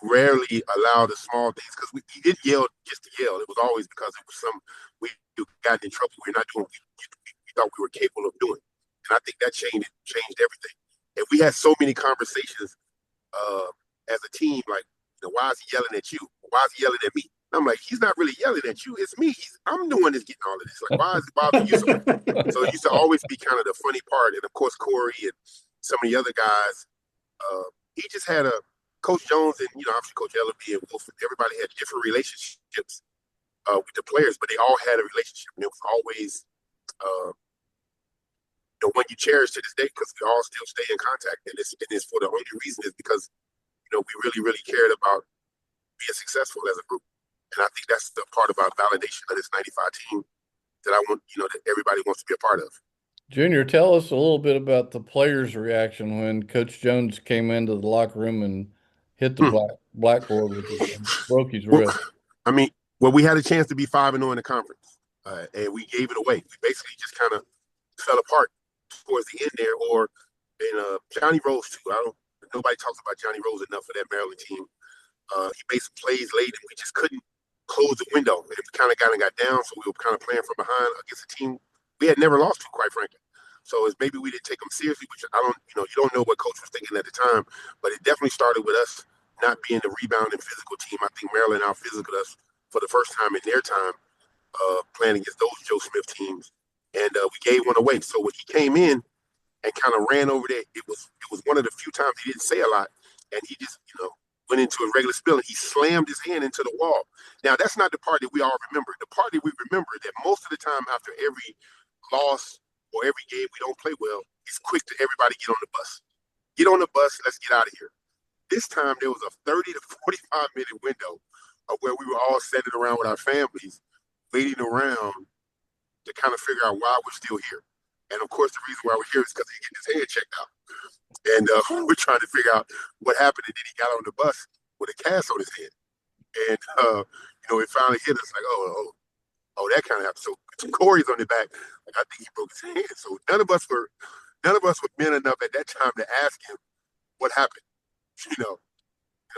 rarely allow the small things because we didn't yell just to yell. It was always because it was we got in trouble. We're not doing what we thought we were capable of doing. And I think that changed everything. And we had so many conversations as a team, like, why is he yelling at you? Why is he yelling at me? And I'm like, he's not really yelling at you. It's me. I'm the one that's getting all of this. Like, why is it bothering you so much? So it used to always be kind of the funny part. And of course, Corey and some of the other guys, he just had Coach Jones and, obviously Coach Ellaby and Wolf, everybody had different relationships with the players, but they all had a relationship. And it was always one you cherish to this day because we all still stay in contact. And it's for the only reason is because, we really, really cared about being successful as a group. And I think that's the part about validation of this 95 team that I want, that everybody wants to be a part of. Junior, tell us a little bit about the players' reaction when Coach Jones came into the locker room and hit the blackboard with broke his wrist. Well, we had a chance to be 5-0 in the conference, and we gave it away. We basically just kind of fell apart towards the end there. Or in Johnny Rose too. Nobody talks about Johnny Rose enough for that Maryland team. He made some plays late, and we just couldn't close the window. And it kind of got down, so we were kind of playing from behind against a team we had never lost to, quite frankly. So it's maybe we didn't take them seriously, which you don't know what coach was thinking at the time, but it definitely started with us not being the rebounding physical team. I think Maryland out-physicaled us for the first time in their time playing against those Joe Smith teams, and we gave one away. So when he came in and kind of ran over there, it was one of the few times he didn't say a lot, and he just went into a regular spill and he slammed his hand into the wall. Now that's not the part that we all remember. The part that we remember that most of the time after every loss or every game we don't play well, it's quick to everybody get on the bus. Get on the bus, let's get out of here. This time there was a 30 to 45 minute window of where we were all sitting around with our families, waiting around to kind of figure out why we're still here. And of course, the reason why we're here is because he get his hand checked out. And we're trying to figure out what happened. And then he got on the bus with a cast on his head. And, it finally hit us like, oh, that kind of happened. So Corey's on the back. Like, I think he broke his hand. So none of us were none of us were men enough at that time to ask him what happened. You know,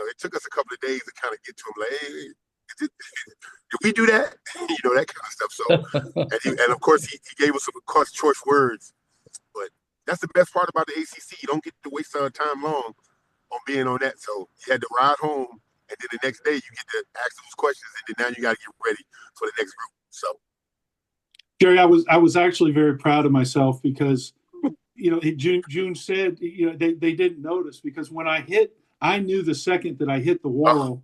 it took us a couple of days to kind of get to him, like, hey, did we do that? That kind of stuff. So, and of course, he gave us some choice words. But that's the best part about the ACC. You don't get to waste our time long on being on that. So you had to ride home, and then the next day you get to ask those questions, and then now you got to get ready for the next group. So, Jerry, I was actually very proud of myself because, June said, they didn't notice because when I knew the second that I hit the wall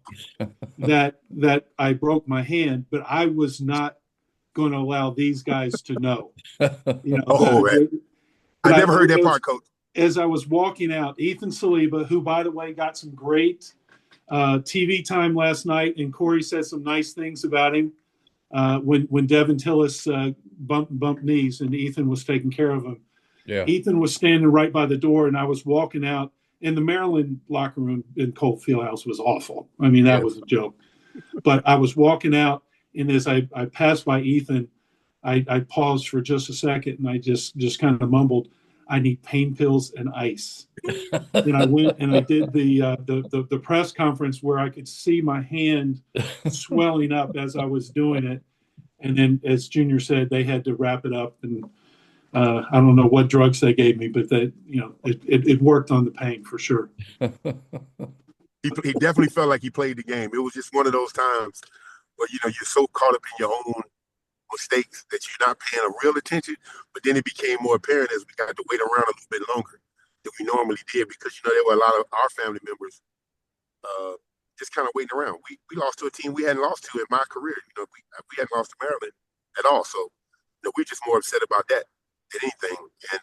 that I broke my hand, but I was not going to allow these guys to know. I never heard that part, Coach. As I was walking out, Ethan Saliba, who, by the way, got some great TV time last night, and Corey said some nice things about him when Devin Tillis bumped knees and Ethan was taking care of him. Yeah. Ethan was standing right by the door, and I was walking out. And the Maryland locker room in Colt Fieldhouse was awful. I mean, that was a joke. But I was walking out, and as I passed by Ethan, I paused for just a second, and I just kind of mumbled, "I need pain pills and ice." And I went and I did the press conference where I could see my hand swelling up as I was doing it. And then, as Junior said, they had to wrap it up. And I don't know what drugs they gave me, but it worked on the pain for sure. He definitely felt like he played the game. It was just one of those times where, you're so caught up in your own mistakes that you're not paying a real attention. But then it became more apparent as we got to wait around a little bit longer than we normally did because, there were a lot of our family members just kind of waiting around. We lost to a team we hadn't lost to in my career. We hadn't lost to Maryland at all. So, we're just more upset about that than anything. And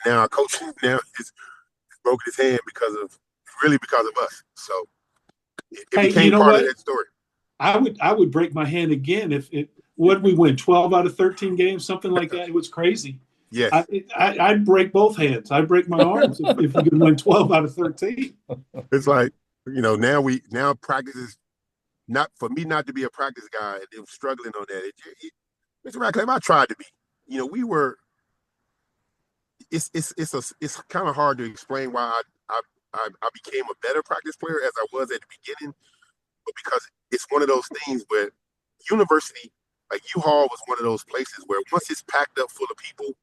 now our coach now has broken his hand because of us. So it became part of that story. I would break my hand again if what we win 12 out of 13 games, something like that. It was crazy. Yes, I'd break both hands. I'd break my arms if we could win 12 out of 13. It's like now practice is not for me not to be a practice guy. And they were struggling on that. Mr. Ratcliffe, I tried to be. We were. It's kind of hard to explain why I became a better practice player as I was at the beginning, but because it's one of those things where university, like U-Haul, was one of those places where once it's packed up full of people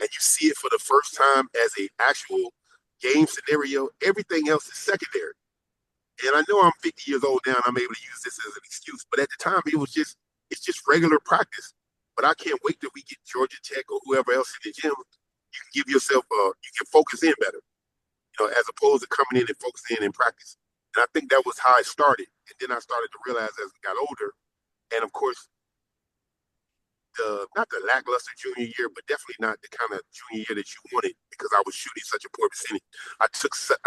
and you see it for the first time as a actual game scenario, everything else is secondary. And I know I'm 50 years old now and I'm able to use this as an excuse, but at the time it's just regular practice. But I can't wait till we get Georgia Tech or whoever else in the gym. You can give yourself you can focus in better, as opposed to coming in and focusing in practice. And I think that was how it started. And then I started to realize as we got older, and of course, not the lackluster junior year, but definitely not the kind of junior year that you wanted because I was shooting such a poor percentage. I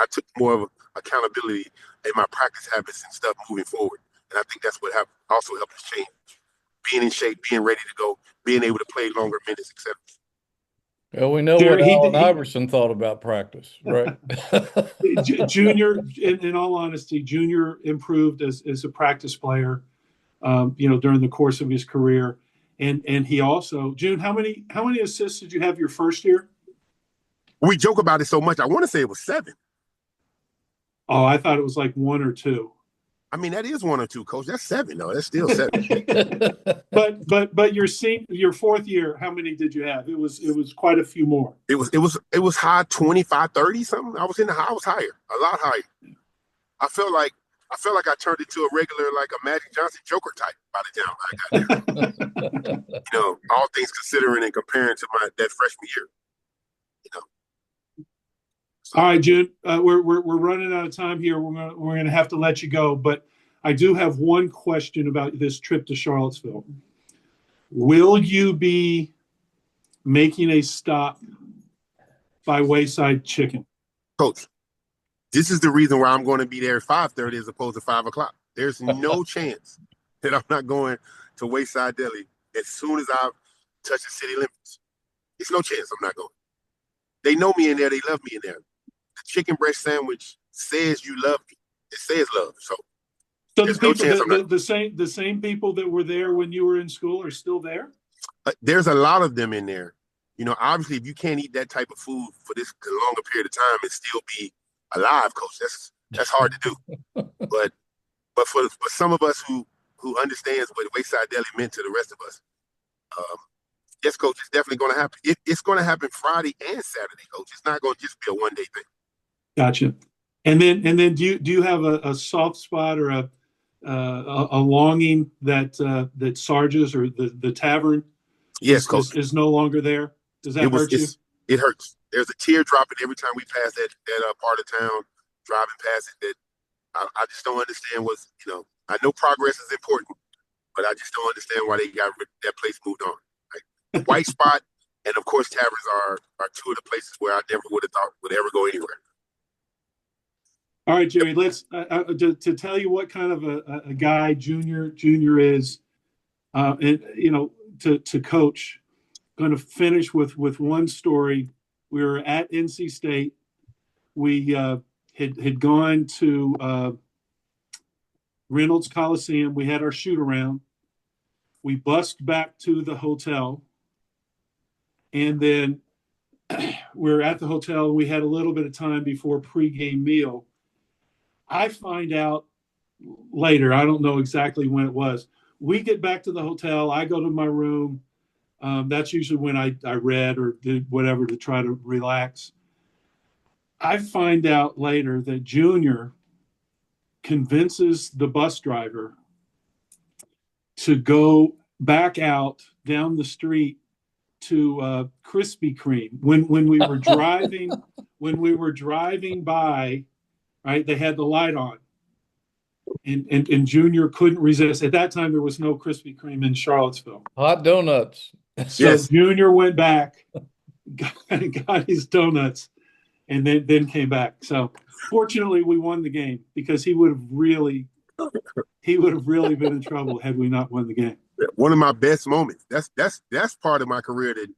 took more of accountability in my practice habits and stuff moving forward. And I think that's what also helped us change. Being in shape, being ready to go, being able to play longer minutes, etc. Well, we know what Allen Iverson thought about practice, right? Junior, in all honesty, Junior improved as a practice player, during the course of his career. And he also, June, how many assists did you have your first year? We joke about it so much. I want to say it was 7. Oh, I thought it was like 1 or 2. I mean, that is 1 or 2, Coach. That's 7, though. That's still 7. But your fourth year, how many did you have? It was quite a few more. It was high 25, 30 something. I was higher, a lot higher. I felt like I turned into a regular, like a Magic Johnson Joker type by the time I got there. All things considering and comparing to that freshman year. All right, June, we're running out of time here. We're gonna have to let you go, but I do have one question about this trip to Charlottesville. Will you be making a stop by Wayside Chicken? Coach, this is the reason why I'm going to be there at 5:30 as opposed to 5 o'clock. There's no chance that I'm not going to Wayside Deli as soon as I touch the city limits. There's no chance I'm not going. They know me in there. They love me in there. The chicken breast sandwich says you love me. It says love. So the same people that were there when you were in school are still there? There's a lot of them in there. Obviously, if you can't eat that type of food for this longer period of time and still be alive, coach, that's hard to do. But for some of us who understands what Wayside Deli meant to the rest of us, um, yes, coach, it's definitely going to happen. It's going to happen Friday and Saturday, coach. It's not going to just be a 1 day thing. Gotcha. And then do you have a soft spot or a longing that Sarge's or the tavern Yes, coach. is no longer there? Does that hurt you? It hurts. There's a tear dropping every time we pass that part of town, driving past it. That I just don't understand. I know progress is important, but I just don't understand why they got that place moved on. Like White Spot and of course taverns are two of the places where I never would have thought would ever go anywhere. All right, Jerry. Let's to tell you what kind of a guy Junior is, and to coach. Going to finish with one story. We were at NC State. We had gone to Reynolds Coliseum. We had our shoot around. We bussed back to the hotel, and then we were at the hotel. We had a little bit of time before pregame meal. I find out later, I don't know exactly when it was. We get back to the hotel. I go to my room. That's usually when I read or did whatever to try to relax. I find out later that Junior convinces the bus driver to go back out down the street to Krispy Kreme. When we were driving by, right, they had the light on. And Junior couldn't resist. At that time, there was no Krispy Kreme in Charlottesville. Hot donuts. So Yes. Junior went back, got his donuts, and then came back. So fortunately, we won the game because he would have really been in trouble had we not won the game. One of my best moments. That's part of my career that,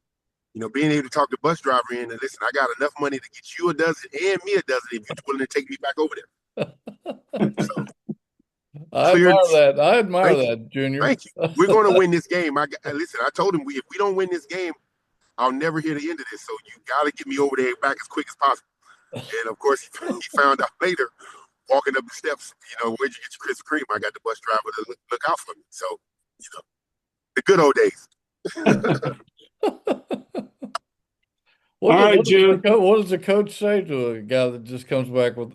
being able to talk the bus driver in and listen, I got enough money to get you a dozen and me a dozen if you're willing to take me back over there. So, I admire that, Junior. thank you. We're going to win this game. Listen, I told him if we don't win this game, I'll never hear the end of this. So you got to get me over there back as quick as possible. And of course, he found out later, walking up the steps, where'd you get your Krispy Kreme? I got the bus driver to look out for me. So, the good old days. All right, June. What does the coach say to a guy that just comes back with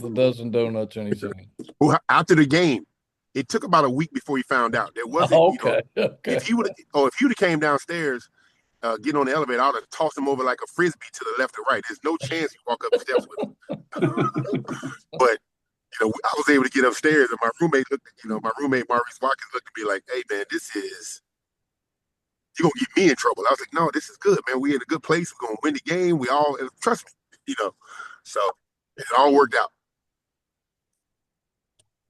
a dozen donuts in his hand? Well, after the game, it took about a week before he found out. There wasn't, Okay. If he would have came downstairs, getting on the elevator, I would have tossed him over like a frisbee to the left or right. There's no chance he'd walk up the steps with him. But I was able to get upstairs, and my roommate Maurice Watkins looked at me like, "Hey man, you're gonna get me in trouble." I was like, "No, this is good, man. We're in a good place. We're gonna win the game. We all trust me, So it all worked out.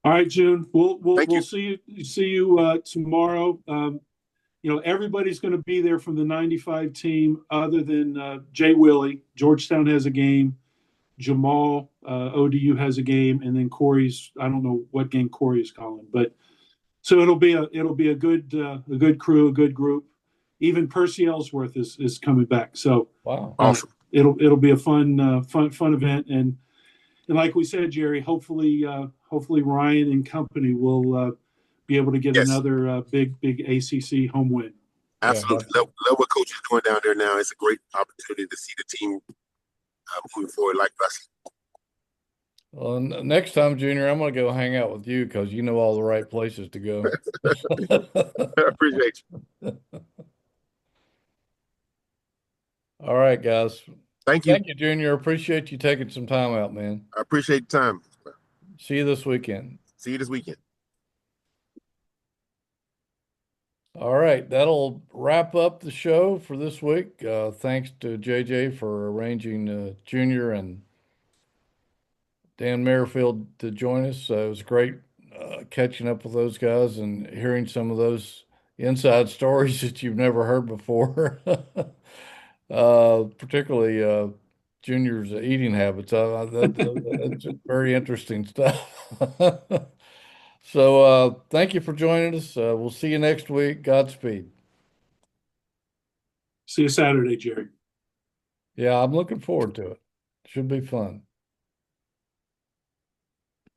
All right, June. We'll Thank you. see you tomorrow. Everybody's going to be there from the 95 team other than Jay Willie. Georgetown has a game. Jamal, ODU has a game, and then Corey's. I don't know what game Corey is calling, but so it'll be a good crew, a good group. Even Percy Ellsworth is coming back. So wow, awesome. It'll be a fun event, and like we said, Jerry, hopefully Ryan and company will be able to get another big ACC home win. Absolutely. Love what Coach is doing down there now. It's a great opportunity to see the team moving forward like us. Well, next time, Junior, I'm going to go hang out with you because you know all the right places to go. I appreciate you. All right, guys. Thank you. Thank you, Junior. Appreciate you taking some time out, man. I appreciate the time. See you this weekend. See you this weekend. All right, that'll wrap up the show for this week. Thanks to JJ for arranging Junior and Dan Merrifield to join us. It was great catching up with those guys and hearing some of those inside stories that you've never heard before, particularly Junior's eating habits. That's very interesting stuff. So thank you for joining us. We'll see you next week. Godspeed. See you Saturday, Jerry. Yeah, I'm looking forward to it. Should be fun.